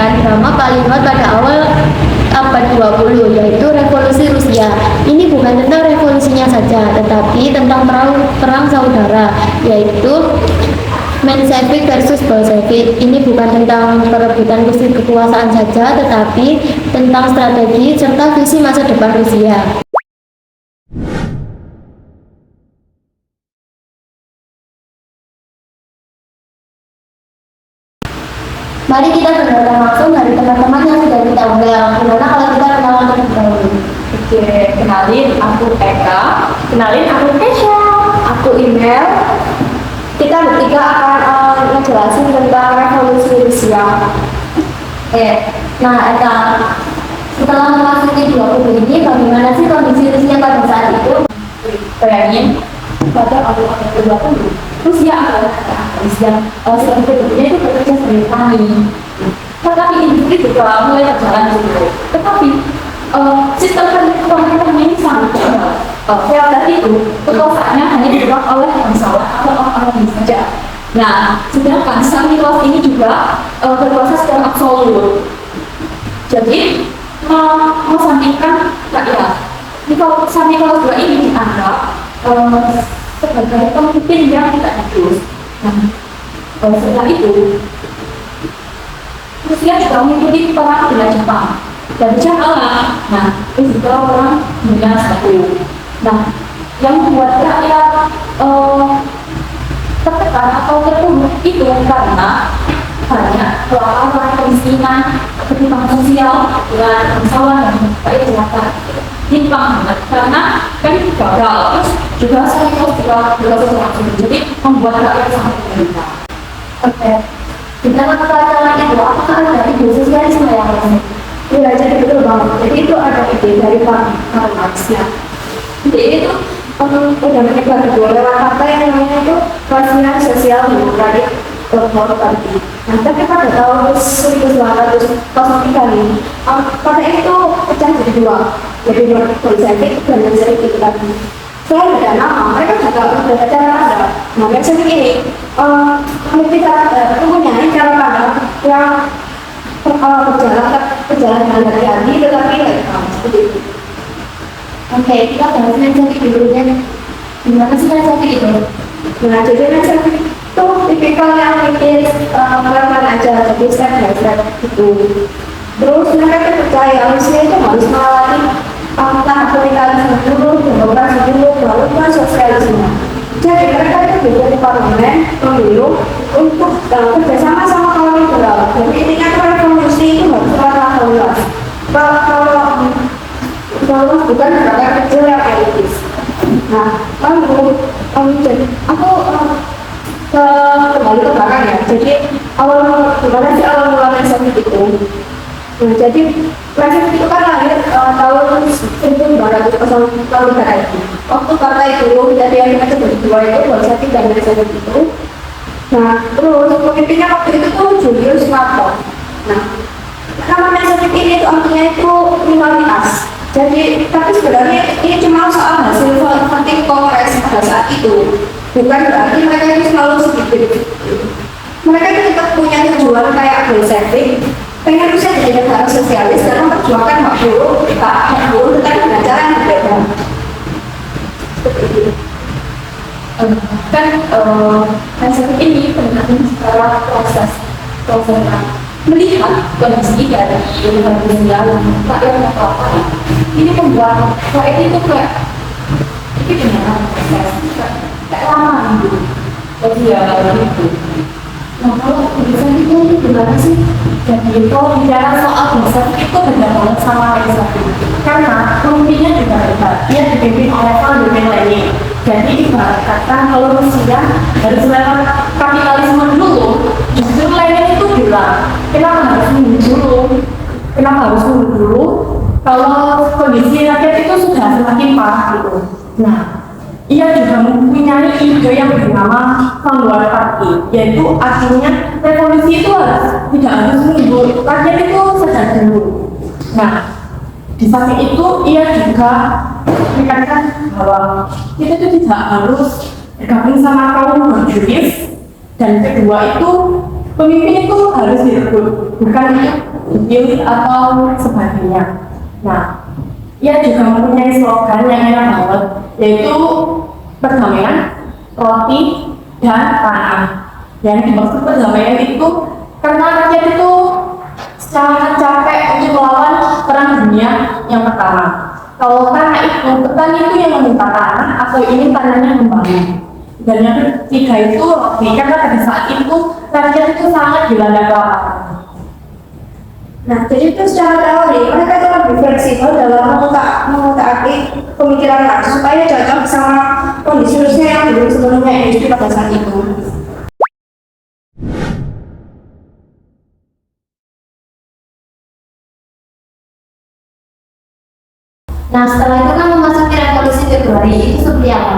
menampilkan drama paling hot pada awal abad 20, yaitu Revolusi Rusia. Ini bukan tentang revolusinya saja, tetapi tentang perang saudara, yaitu Menshevik versus Bolshevik. Ini bukan tentang perebutan kursi kekuasaan saja, tetapi tentang strategi serta visi masa depan Rusia. Mari kita dengarkan langsung dari teman-teman yang sudah kita undang. Gimana kalau kita kenalan terlebih dahulu? Oke, kenalin aku Eka. Kenalin aku Kesha. Aku Email. Kita bertiga akan ngejelasin tentang revolusi Rusia. Nah Eka, setelah memasuki 20 ini, bagaimana sih kondisi Rusia pada saat itu? Bayangin, pada awal 20 Rusia adalah agraris yang sebagai bentuknya itu bekerja sebagai petani. Tetapi industri juga mulai berjalan dulu. Tetapi sistem pemerintahan ini sangat gagal. Feodal itu kekuasaannya hanya dipegang oleh bangsawan atau orang-orang saja. Nah, sedangkan Samilov ini juga berkuasa secara absolut. Jadi, mengesampingkan rakyat. Kalau Samilov II ini dianggap sebagai pemimpin yang tidak jujur. Nah, setelah itu Rusia juga mengikuti perang dengan Jepang dan kalah. Nah, itu juga perang dunia satu. Nah, yang membuat rakyat tertekan atau terpuruk itu karena banyak kelaparan, kemiskinan, ketimpangan sosial dengan bangsawan dan rakyat jelata. Timpang banget karena kan gagal, terus juga saya juga langsung jadi membuat rakyat sangat menderita. Oke, kita mengatakan itu apakah ada ide sosialisme yang lain? Ya, jadi betul banget. Jadi itu ada ide dari Karl Marx ya. Jadi itu udah menyebar kedua lewat partai yang namanya itu Russian Social Democratic Party. Nah, tapi pada tahun 1903 ini, partai itu pecah jadi dua. Jadi Bolshevik dan Menshevik itu tadi. Selain ada nama, mereka juga ada cara pandang. Nah, Menshevik ini mempunyai cara pandang yang berjalan dengan hati-hati tetapi legal seperti itu. Oke, kita bahas Menshevik dulu ya. Gimana sih Menshevik itu? Nah, jadi Menshevik itu tipikal yang mikir pelan-pelan aja, jadi step by step gitu. Terus mereka percaya Rusia itu harus melewati tahap kapitalisme dulu, demokrasi dulu, baru ke sosialisme. Jadi mereka itu bikin di parlemen, pemilu untuk kerjasama sama kaum liberal. Jadi intinya revolusi itu harus secara luas. Kalau bukan gerakan kecil yang elitis. Nah, lalu jadi aku kembali ke belakang ya. Jadi gimana sih awal mula Menshevik itu? Nah, jadi Menshevik itu kan lahir tahun 1903 itu. Waktu partai dulu kejadian Menshevik kedua itu Bolshevik dan Menshevik itu. Nah, terus pemimpinnya waktu itu tuh Julius Markov. Nah, nama Menshevik ini itu artinya itu minoritas. Jadi, tapi sebenarnya ini cuma soal hasil voting kongres pada saat itu. Bukan berarti mereka itu selalu sedikit. Mereka itu tetap punya tujuan kayak Bolshevik, pengen Rusia jadi negara sosialis dan memperjuangkan hak buruh, tetapi dengan cara yang berbeda. Kan Menshevik ini penting secara proses melihat kondisi dari Rusia rakyat yang apa ini membuat rakyat itu kayak ini benar proses kayak lama gitu. Jadi ya gitu. Nah, kalau Menshevik ini gimana sih? Jadi kalau bicara soal Menshevik itu beda banget sama Menshevik karena pemimpinnya juga hebat. Dia dipimpin oleh Vladimir Lenin. Jadi ibarat kata kalau Rusia harus lewat kapitalisme dulu, justru Lenin itu bilang kenapa harus mundur dulu kalau kondisi rakyat itu sudah semakin parah gitu. Nah, ia juga mempunyai ide yang bernama Vanguard Party, yaitu artinya revolusi itu tidak harus menunggu rakyat itu sadar dulu. Nah, di samping itu ia juga menekankan bahwa kita itu tidak harus bergabung sama kaum borjuis, dan kedua itu Pemimpin itu harus direbut, bukan dipilih atau sebagainya. Nah, ia juga mempunyai slogan yang enak banget, yaitu perdamaian, roti, dan tanah. Yang dimaksud perdamaian itu karena rakyat itu sangat capek untuk melawan perang dunia yang pertama. Kalau tanah itu, petani itu yang meminta tanah atau ingin tanahnya membangun. Dan yang ketiga itu roti, karena pada saat itu rakyat itu sangat dilanda kelaparan. Nah, jadi itu secara teori mereka itu lebih fleksibel dalam mengutak-atik pemikiran mereka supaya cocok sama kondisi Rusia yang belum sebelumnya industri pada saat itu. Nah, setelah itu kan memasuki revolusi Februari, itu seperti apa?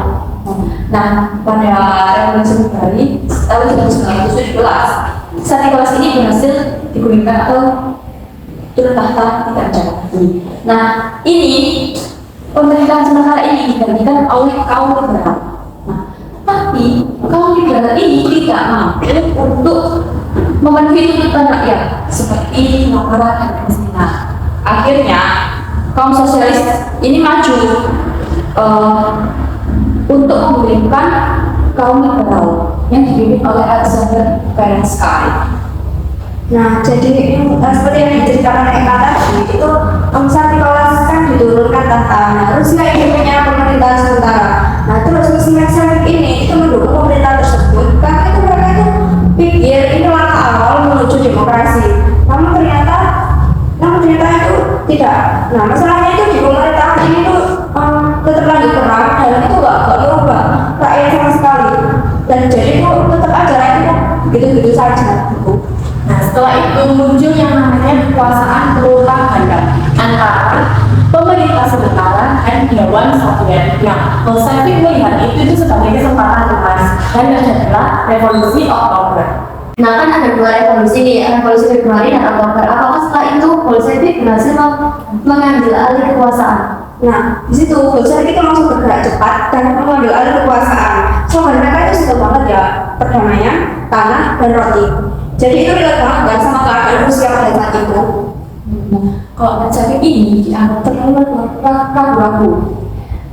Nah, pada revolusi Februari tahun 1917, saat Nicholas ini berhasil digulingkan atau turun tahta tidak lagi. Nah, ini pemerintahan sementara ini digantikan oleh kaum liberal. Nah, tapi kaum liberal ini tidak mampu untuk memenuhi tuntutan rakyat seperti kelaparan dan kemiskinan. Akhirnya kaum sosialis ini maju untuk menggulingkan kaum liberal yang dipimpin oleh Alexander Kerensky. Nah, jadi seperti yang diceritakan Eka tadi itu saat Nicholas kan diturunkan tahta. Nah, Rusia ini punya pemerintahan sementara. Nah, terus Mensheviks ini itu mendukung pemerintahan tersebut karena itu mereka itu pikir ini langkah awal menuju demokrasi. Namun ternyata itu tidak. Nah, masalahnya itu di pemerintahan ini tuh tetap lagi perang dan itu gak merubah rakyat sama sekali. Dan jadi itu tetap aja rakyat itu begitu-begitu saja. Nah, setelah itu muncul yang namanya kekuasaan propaganda antara pemerintah sementara dan Dewan Soviet. Yang Bolshevik melihat itu sebagai kesempatan emas dan adalah revolusi Oktober. Nah, kan ada dua revolusi nih, revolusi Februari dan Oktober. Apakah setelah itu Bolshevik berhasil mengambil alih kekuasaan? Nah, di situ Bolshevik itu langsung bergerak cepat dan mengambil alih kekuasaan. Slogan mereka itu simpel banget ya, perdamaian, tanah, dan roti. Jadi itu relate banget kan sama keadaan Rusia pada saat itu. Kalau Bolshevik ini dianggap terlalu ragu-ragu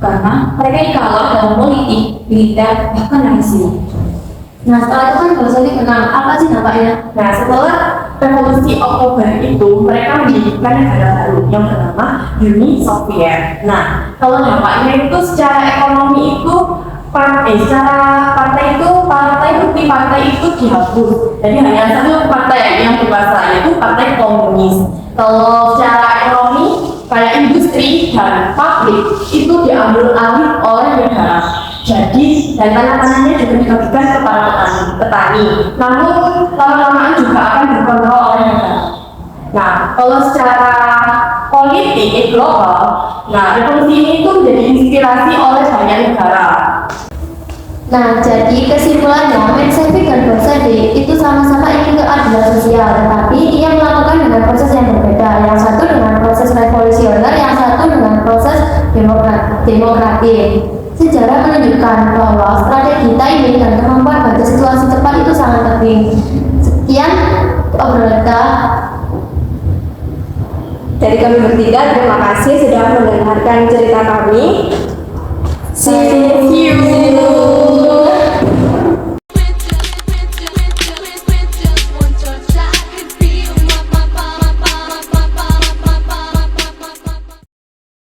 karena mereka ini kalah dalam politik, militer, bahkan rahasia. Nah, setelah itu kan Bolshevik menang. Apa sih dampaknya? Nah, setelah revolusi Oktober itu mereka mendirikan negara baru yang bernama Uni Soviet. Nah, kalau dampaknya itu secara ekonomi itu secara partai itu dihapus. Jadi hanya satu partai yang berkuasa, yaitu partai komunis. Kalau secara ekonomi kayak industri dan pabrik itu diambil alih oleh negara. Jadi dan tanah-tanahnya juga dibagikan kepada petani. Namun lama-lamaan juga akan dikontrol oleh negara. Nah, kalau secara politik global, nah revolusi ini tuh menjadi inspirasi oleh banyak negara. Nah, jadi kesimpulannya, Mensheviks dan Bolshevik itu sama-sama ingin keadilan sosial, tetapi ia melakukan dengan proses yang berbeda. Yang satu dengan proses revolusioner, yang satu dengan proses demokratik. Sejarah menunjukkan bahwa strategi timing dan kemampuan baca situasi cepat itu sangat penting. Sekian obrolan kita. Dari kami bertiga, terima kasih sudah mendengarkan cerita kami.